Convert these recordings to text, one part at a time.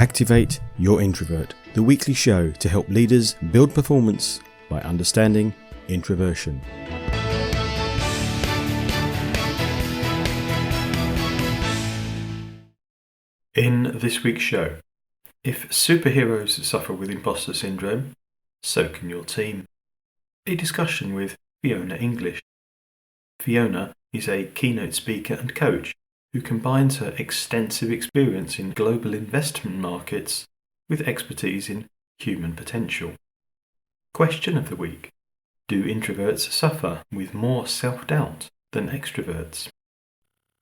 Activate Your Introvert, the weekly show to help leaders build performance by understanding introversion. In this week's show, if superheroes suffer with imposter syndrome, so can your team. A discussion with Fiona English. Fiona is a keynote speaker and coach who combines her extensive experience in global investment markets with expertise in human potential. Question of the week: do introverts suffer with more self-doubt than extroverts?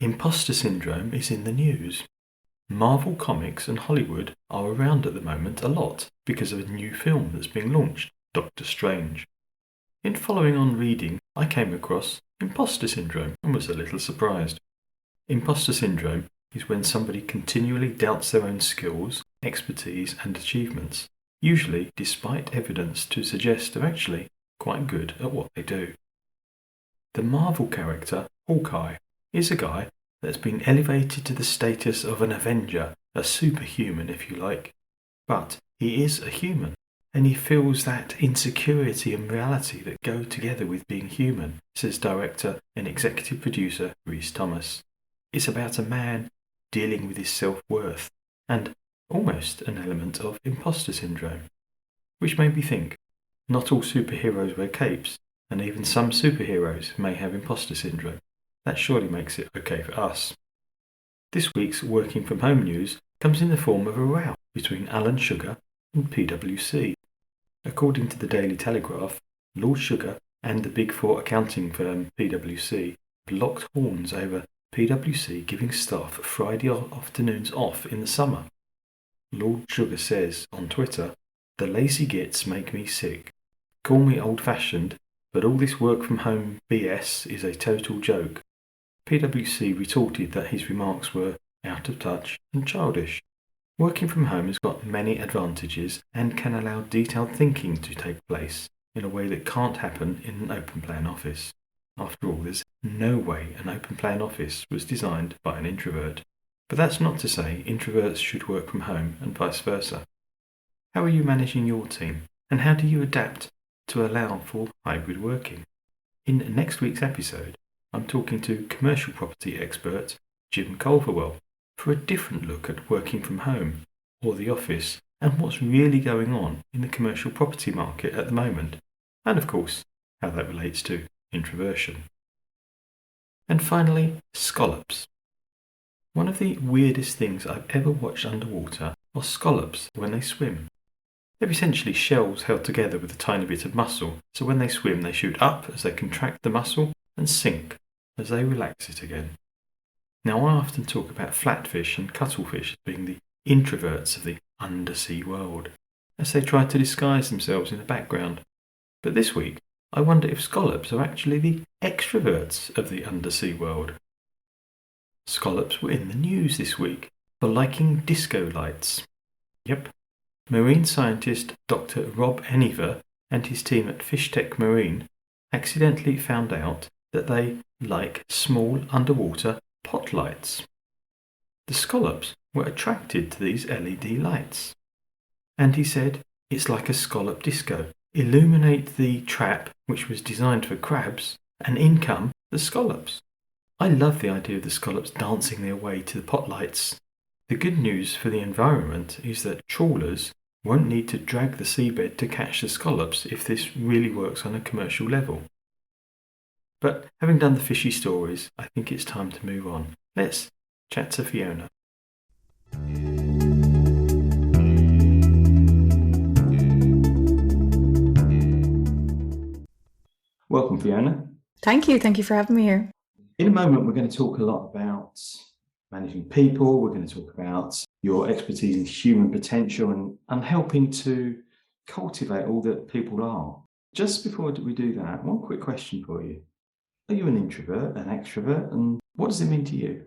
Imposter syndrome is in the news. Marvel Comics and Hollywood are around at the moment a lot because of a new film that's being launched, Doctor Strange. In following on reading, I came across imposter syndrome and was a little surprised. Imposter syndrome is when somebody continually doubts their own skills, expertise and achievements, usually despite evidence to suggest they're actually quite good at what they do. The Marvel character, Hawkeye, is a guy that's been elevated to the status of an Avenger, a superhuman if you like. But he is a human, and he feels that insecurity and reality that go together with being human, says director and executive producer Rhys Thomas. It's about a man dealing with his self-worth, and almost an element of imposter syndrome. Which made me think, not all superheroes wear capes, and even some superheroes may have imposter syndrome. That surely makes it okay for us. This week's working from home news comes in the form of a row between Alan Sugar and PwC. According to the Daily Telegraph, Lord Sugar and the Big Four accounting firm PwC locked horns over PwC giving staff Friday afternoons off in the summer. Lord Sugar says on Twitter, "The lazy gits make me sick. Call me old-fashioned, but all this work from home BS is a total joke." PwC retorted that his remarks were out of touch and childish. Working from home has got many advantages and can allow detailed thinking to take place in a way that can't happen in an open-plan office. After all, there's no way an open-plan office was designed by an introvert. But that's not to say introverts should work from home and vice versa. How are you managing your team, and how do you adapt to allow for hybrid working? In next week's episode, I'm talking to commercial property expert Jim Culverwell for a different look at working from home or the office and what's really going on in the commercial property market at the moment, and of course, how that relates to introversion. And finally, scallops. One of the weirdest things I've ever watched underwater are scallops when they swim. They're essentially shells held together with a tiny bit of muscle, so when they swim they shoot up as they contract the muscle and sink as they relax it again. Now I often talk about flatfish and cuttlefish as being the introverts of the undersea world, as they try to disguise themselves in the background. But this week, I wonder if scallops are actually the extroverts of the undersea world. Scallops were in the news this week for liking disco lights. Yep. Marine scientist Dr. Rob Eniver and his team at FishTech Marine accidentally found out that they like small underwater pot lights. The scallops were attracted to these LED lights. And he said, it's like a scallop disco. Illuminate the trap, which was designed for crabs, and in come the scallops. I love the idea of the scallops dancing their way to the pot lights. The good news for the environment is that trawlers won't need to drag the seabed to catch the scallops if this really works on a commercial level. But having done the fishy stories, I think it's time to move on. Let's chat to Fiona. Welcome, Fiona. Thank you for having me here. In a moment, we're going to talk a lot about managing people. We're going to talk about your expertise in human potential and helping to cultivate all that people are. Just before we do that, one quick question for you. Are you an introvert, an extrovert, and what does it mean to you?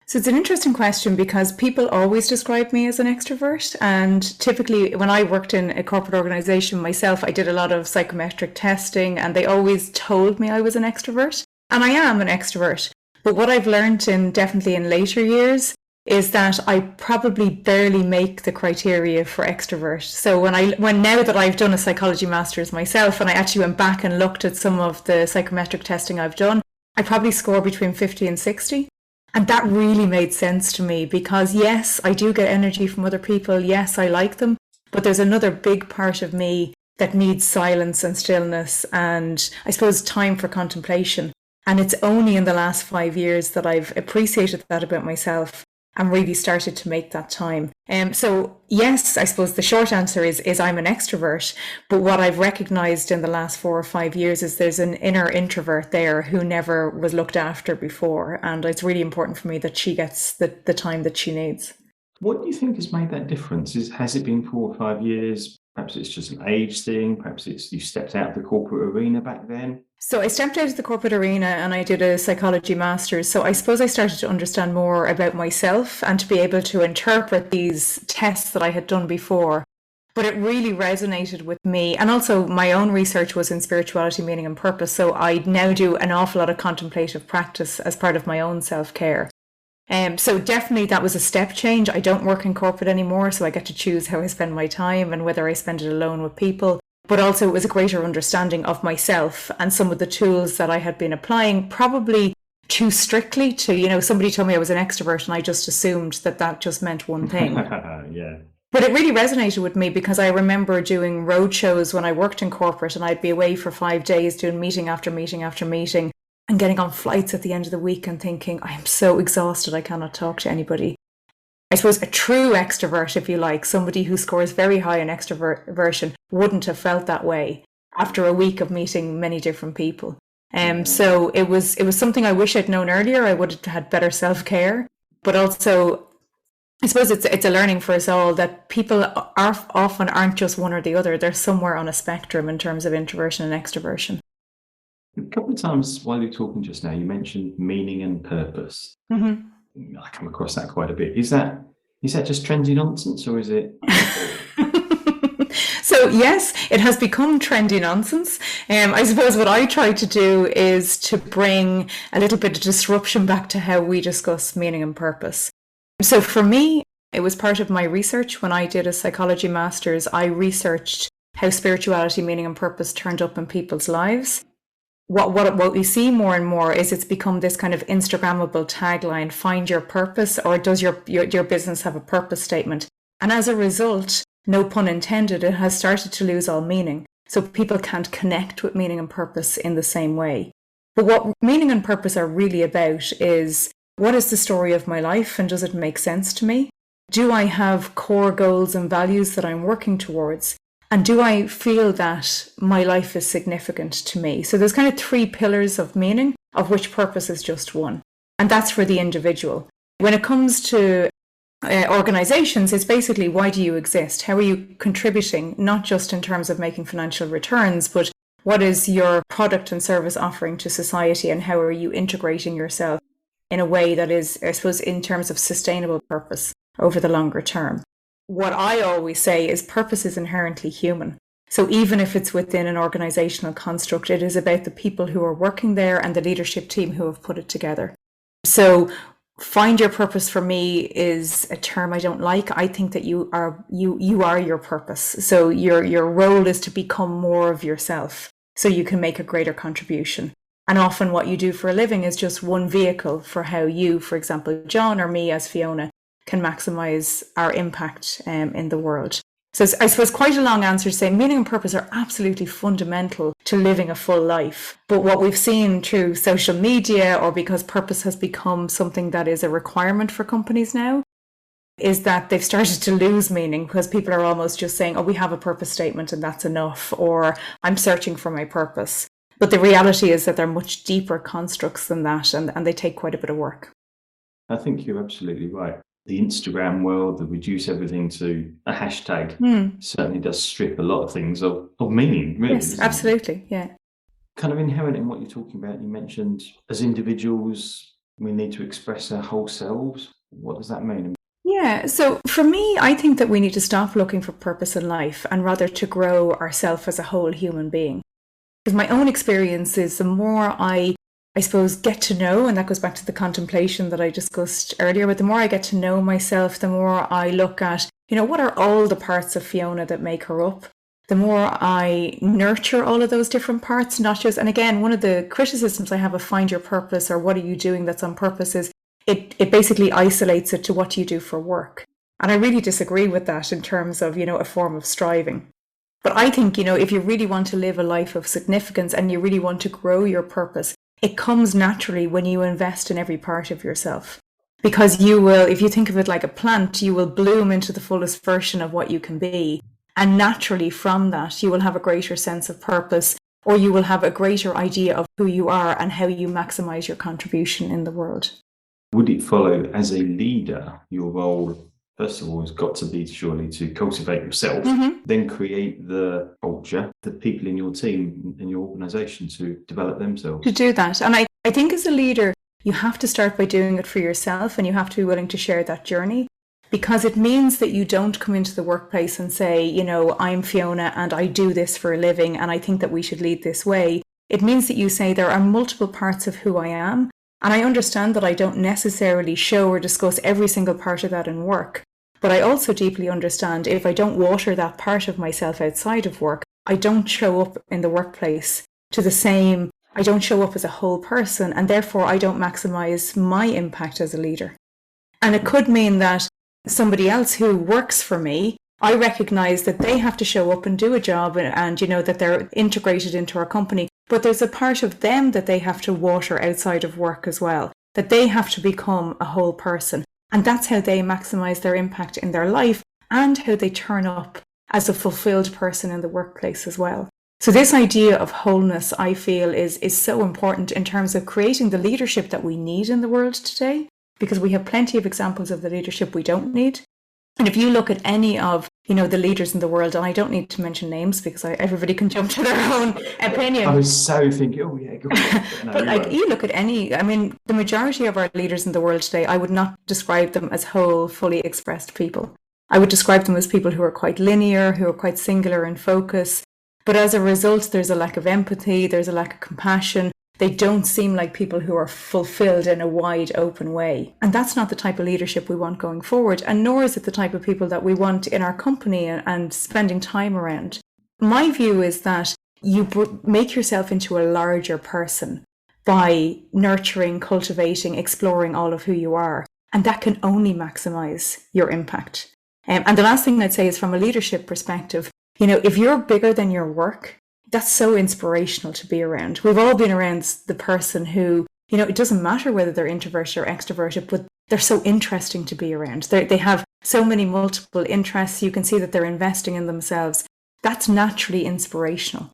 So it's an interesting question because people always describe me as an extrovert, and typically when I worked in a corporate organisation myself, I did a lot of psychometric testing and they always told me I was an extrovert, and I am an extrovert. But what I've learned definitely in later years is that I probably barely make the criteria for extrovert. So when now that I've done a psychology master's myself, and I actually went back and looked at some of the psychometric testing I've done, I probably score between 50 and 60. And that really made sense to me because yes, I do get energy from other people. Yes, I like them, but there's another big part of me that needs silence and stillness and I suppose time for contemplation. And it's only in the last 5 years that I've appreciated that about myself and really started to make that time. So yes, I suppose the short answer is I'm an extrovert, but what I've recognized in the last 4 or 5 years is there's an inner introvert there who never was looked after before. And it's really important for me that she gets the time that she needs. What do you think has made that difference? Has it been 4 or 5 years? Perhaps it's just an age thing. Perhaps it's you stepped out of the corporate arena back then. So I stepped out of the corporate arena and I did a psychology master's. So I suppose I started to understand more about myself and to be able to interpret these tests that I had done before. But it really resonated with me. And also my own research was in spirituality, meaning and purpose. So I now do an awful lot of contemplative practice as part of my own self-care. So definitely that was a step change. I don't work in corporate anymore, so I get to choose how I spend my time and whether I spend it alone with people. But also it was a greater understanding of myself and some of the tools that I had been applying, probably too strictly to, somebody told me I was an extrovert and I just assumed that just meant one thing. Yeah. But it really resonated with me because I remember doing road shows when I worked in corporate and I'd be away for 5 days doing meeting after meeting after meeting and getting on flights at the end of the week and thinking, I am so exhausted, I cannot talk to anybody. I suppose a true extrovert, if you like, somebody who scores very high in extroversion, wouldn't have felt that way after a week of meeting many different people. So it was something I wish I'd known earlier. I would have had better self-care, but also I suppose it's a learning for us all that people often aren't just one or the other. They're somewhere on a spectrum in terms of introversion and extroversion. A couple of times while you were talking just now, you mentioned meaning and purpose. Mm-hmm. I come across that quite a bit. Is that just trendy nonsense or is it? So yes, it has become trendy nonsense. I suppose what I try to do is to bring a little bit of disruption back to how we discuss meaning and purpose. So for me, it was part of my research. When I did a psychology master's, I researched how spirituality, meaning and purpose turned up in people's lives. What we see more and more is it's become this kind of Instagrammable tagline, find your purpose, or does your business have a purpose statement? And as a result, no pun intended, it has started to lose all meaning. So people can't connect with meaning and purpose in the same way. But what meaning and purpose are really about is, what is the story of my life and does it make sense to me? Do I have core goals and values that I'm working towards? And do I feel that my life is significant to me? So there's kind of 3 pillars of meaning, of which purpose is just one. And that's for the individual. When it comes to organizations, it's basically, why do you exist? How are you contributing, not just in terms of making financial returns, but what is your product and service offering to society and how are you integrating yourself in a way that is, I suppose, in terms of sustainable purpose over the longer term? What I always say is purpose is inherently human. So even if it's within an organizational construct, it is about the people who are working there and the leadership team who have put it together. So find your purpose for me is a term I don't like. I think that you are your purpose. So your role is to become more of yourself so you can make a greater contribution. And often what you do for a living is just one vehicle for how you, for example, John or me as Fiona, can maximize our impact in the world. So I suppose quite a long answer to say meaning and purpose are absolutely fundamental to living a full life. But what we've seen through social media, or because purpose has become something that is a requirement for companies now, is that they've started to lose meaning because people are almost just saying, oh, we have a purpose statement and that's enough, or I'm searching for my purpose. But the reality is that they're much deeper constructs than that, and they take quite a bit of work. I think you're absolutely right. The Instagram world that reduce everything to a hashtag certainly does strip a lot of things of meaning, really. Yes, absolutely, yeah. Kind of inherent in what you're talking about, you mentioned as individuals, we need to express our whole selves. What does that mean? Yeah, so for me, I think that we need to stop looking for purpose in life and rather to grow ourselves as a whole human being. Because my own experience is the more I I suppose, get to know, and that goes back to the contemplation that I discussed earlier, but the more I get to know myself, the more I look at, what are all the parts of Fiona that make her up? The more I nurture all of those different parts, not just, and again, one of the criticisms I have of find your purpose or what are you doing that's on purpose is it basically isolates it to what do you do for work. And I really disagree with that in terms of, a form of striving. But I think, if you really want to live a life of significance and you really want to grow your purpose, it comes naturally when you invest in every part of yourself. Because you will, if you think of it like a plant, you will bloom into the fullest version of what you can be. And naturally from that, you will have a greater sense of purpose, or you will have a greater idea of who you are and how you maximize your contribution in the world. Would it follow as a leader, your role, first of all, has got to be surely to cultivate yourself, then create the culture, the people in your team, in your organisation to develop themselves? To do that. And I think as a leader, you have to start by doing it for yourself, and you have to be willing to share that journey, because it means that you don't come into the workplace and say, I'm Fiona and I do this for a living and I think that we should lead this way. It means that you say there are multiple parts of who I am, and I understand that I don't necessarily show or discuss every single part of that in work. But I also deeply understand if I don't water that part of myself outside of work, I don't show up in the workplace I don't show up as a whole person, and therefore I don't maximize my impact as a leader. And it could mean that somebody else who works for me, I recognize that they have to show up and do a job and that they're integrated into our company, but there's a part of them that they have to water outside of work as well, that they have to become a whole person. And that's how they maximize their impact in their life and how they turn up as a fulfilled person in the workplace as well. So this idea of wholeness, I feel, is so important in terms of creating the leadership that we need in the world today, because we have plenty of examples of the leadership we don't need. And if you look at any of, the leaders in the world, and I don't need to mention names because everybody can jump to their own opinion. I was so thinking, go on. No, but you look at the majority of our leaders in the world today, I would not describe them as whole, fully expressed people. I would describe them as people who are quite linear, who are quite singular in focus. But as a result, there's a lack of empathy, there's a lack of compassion. They don't seem like people who are fulfilled in a wide open way. And that's not the type of leadership we want going forward. And nor is it the type of people that we want in our company and spending time around. My view is that you make yourself into a larger person by nurturing, cultivating, exploring all of who you are. And that can only maximize your impact. And the last thing I'd say is from a leadership perspective, if you're bigger than your work, that's so inspirational to be around. We've all been around the person who, it doesn't matter whether they're introverted or extroverted, but they're so interesting to be around. They have so many multiple interests. You can see that they're investing in themselves. That's naturally inspirational.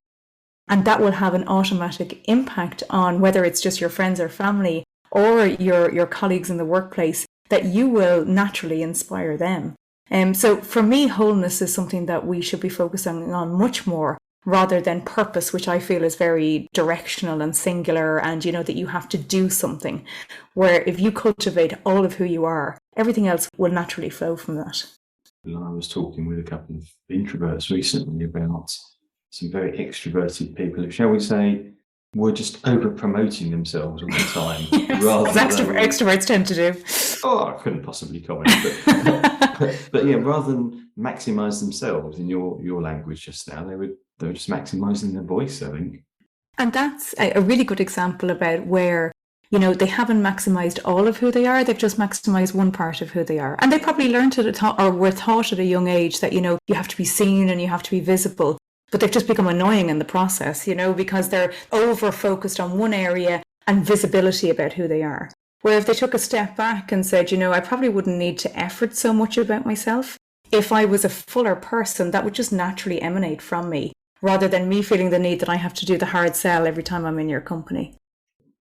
And that will have an automatic impact on whether it's just your friends or family or your colleagues in the workplace, that you will naturally inspire them. So for me, wholeness is something that we should be focusing on much more, rather than purpose, which I feel is very directional and singular, and that you have to do something, where if you cultivate all of who you are, everything else will naturally flow from that. I was talking with a couple of introverts recently about some very extroverted people who, shall we say, were just over-promoting themselves all the time. Yes, as extroverts tend to do. Oh, I couldn't possibly comment. But yeah, rather than maximise themselves, in your language just now, they were just maximising their voice, I think. And that's a really good example about where, they haven't maximised all of who they are, they've just maximised one part of who they are. And they probably learned it or were taught at a young age that, you have to be seen and you have to be visible. But they've just become annoying in the process, because they're over-focused on one area and visibility about who they are. Where if they took a step back and said, I probably wouldn't need to effort so much about myself. If I was a fuller person, that would just naturally emanate from me, rather than me feeling the need that I have to do the hard sell every time I'm in your company.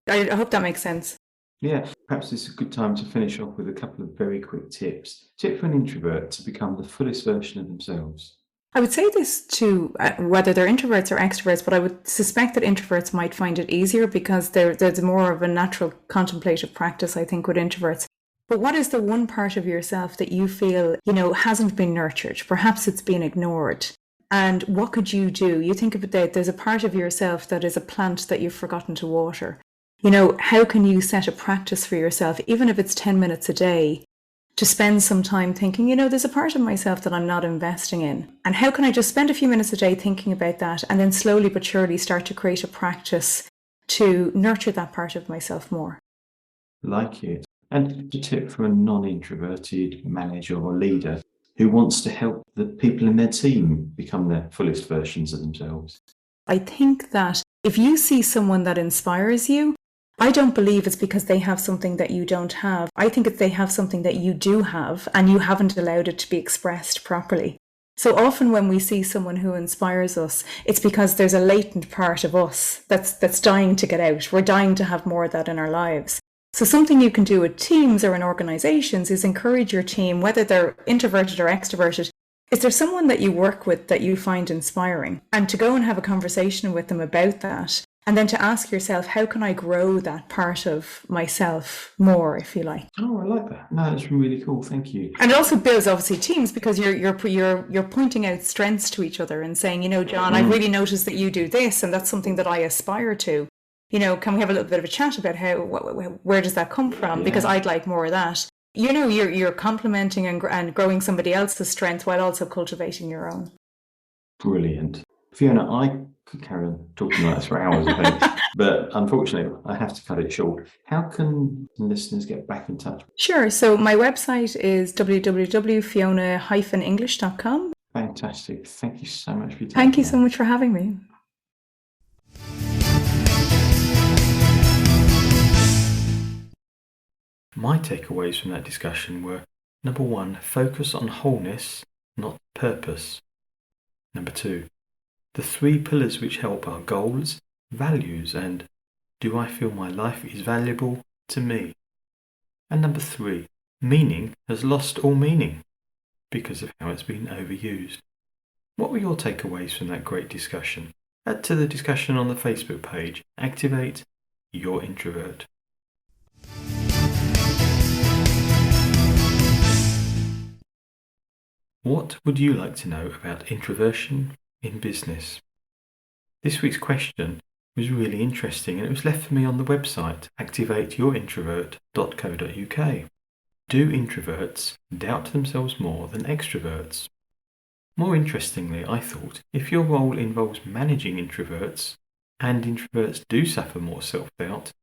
I hope that makes sense. Yeah, perhaps it's a good time to finish off with a couple of very quick tips. Tip for an introvert to become the fullest version of themselves. I would say this to whether they're introverts or extroverts, but I would suspect that introverts might find it easier because there's more of a natural contemplative practice, I think, with introverts. But what is the one part of yourself that you feel, hasn't been nurtured? Perhaps it's been ignored. And what could you do? You think of it that there's a part of yourself that is a plant that you've forgotten to water. How can you set a practice for yourself, even if it's 10 minutes a day, to spend some time thinking, there's a part of myself that I'm not investing in. And how can I just spend a few minutes a day thinking about that, and then slowly but surely start to create a practice to nurture that part of myself more? Like it. And a tip from a non-introverted manager or leader who wants to help the people in their team become their fullest versions of themselves. I think that if you see someone that inspires you, I don't believe it's because they have something that you don't have. I think it's they have something that you do have and you haven't allowed it to be expressed properly. So often when we see someone who inspires us, it's because there's a latent part of us that's dying to get out. We're dying to have more of that in our lives. So something you can do with teams or in organizations is encourage your team, whether they're introverted or extroverted. Is there someone that you work with that you find inspiring? And to go and have a conversation with them about that. And then to ask yourself, how can I grow that part of myself more, if you like? Oh, I like that. No, that's really cool. Thank you. And it also builds obviously teams, because you're pointing out strengths to each other and saying, John, I've really noticed that you do this, and that's something that I aspire to. Can we have a little bit of a chat about where does that come from? Yeah. Because I'd like more of that. You're complimenting and growing somebody else's strength while also cultivating your own. Brilliant. Fiona, I could carry on talking like this for hours, I think, but unfortunately, I have to cut it short. How can listeners get back in touch? Sure. So my website is www.fiona-english.com. Fantastic. Thank you so much for your time. Thank you so much for having me. My takeaways from that discussion were: number 1, focus on wholeness, not purpose. Number 2, the 3 pillars which help are goals, values, and do I feel my life is valuable to me? And number 3, meaning has lost all meaning because of how it's been overused. What were your takeaways from that great discussion? Add to the discussion on the Facebook page. Activate your introvert. What would you like to know about introversion in business? This week's question was really interesting, and it was left for me on the website activateyourintrovert.co.uk. Do introverts doubt themselves more than extroverts? More interestingly, I thought, if your role involves managing introverts, and introverts do suffer more self-doubt,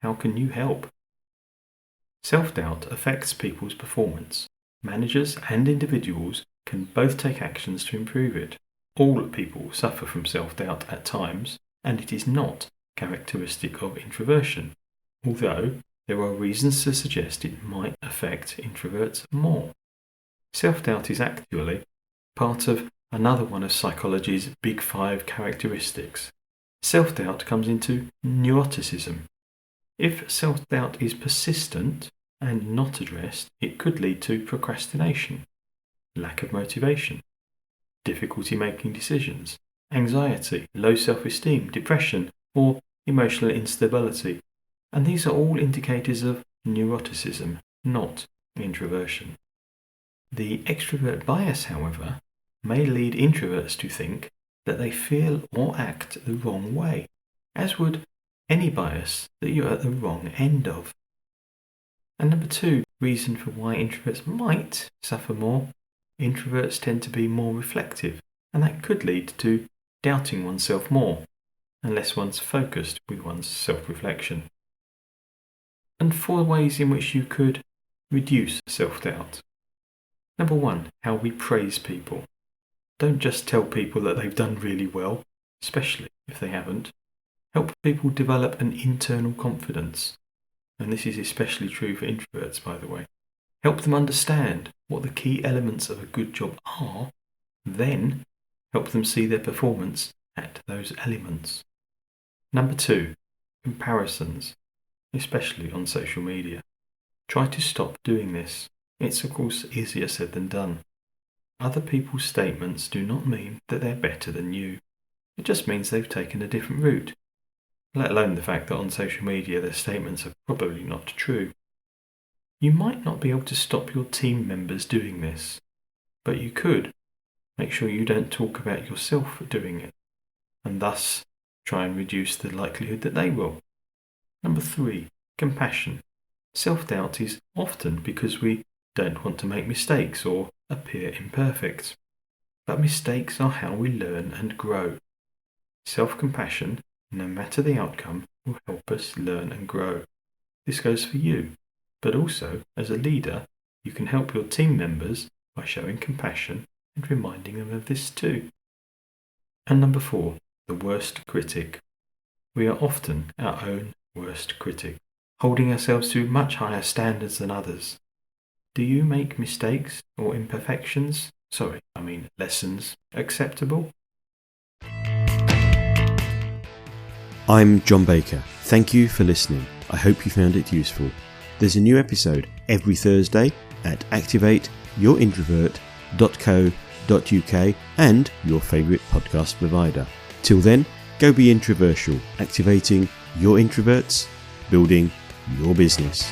how can you help? Self-doubt affects people's performance. Managers and individuals can both take actions to improve it. All people suffer from self-doubt at times, and it is not characteristic of introversion, although there are reasons to suggest it might affect introverts more. Self-doubt is actually part of another one of psychology's big 5 characteristics. Self-doubt comes into neuroticism. If self-doubt is persistent and not addressed, it could lead to procrastination, lack of motivation, difficulty making decisions, anxiety, low self-esteem, depression, or emotional instability. And these are all indicators of neuroticism, not introversion. The extrovert bias, however, may lead introverts to think that they feel or act the wrong way, as would any bias that you're at the wrong end of. And number 2, reason for why introverts might suffer more: introverts tend to be more reflective, and that could lead to doubting oneself more, unless one's focused with one's self-reflection. And 4 ways in which you could reduce self-doubt. Number 1, how we praise people. Don't just tell people that they've done really well, especially if they haven't. Help people develop an internal confidence. And this is especially true for introverts, by the way. Help them understand what the key elements of a good job are, then help them see their performance at those elements. Number 2, comparisons, especially on social media. Try to stop doing this. It's of course easier said than done. Other people's statements do not mean that they're better than you. It just means they've taken a different route, let alone the fact that on social media their statements are probably not true. You might not be able to stop your team members doing this, but you could make sure you don't talk about yourself doing it, and thus try and reduce the likelihood that they will. Number 3, compassion. Self-doubt is often because we don't want to make mistakes or appear imperfect. But mistakes are how we learn and grow. Self-compassion, no matter the outcome, will help us learn and grow. This goes for you, but also as a leader, you can help your team members by showing compassion and reminding them of this too. And number 4, the worst critic. We are often our own worst critic, holding ourselves to much higher standards than others. Do you make mistakes or imperfections, lessons, acceptable? I'm John Baker. Thank you for listening. I hope you found it useful. There's a new episode every Thursday at activateyourintroverts.co.uk and your favourite podcast provider. Till then, go be introversial, activating your introverts, building your business.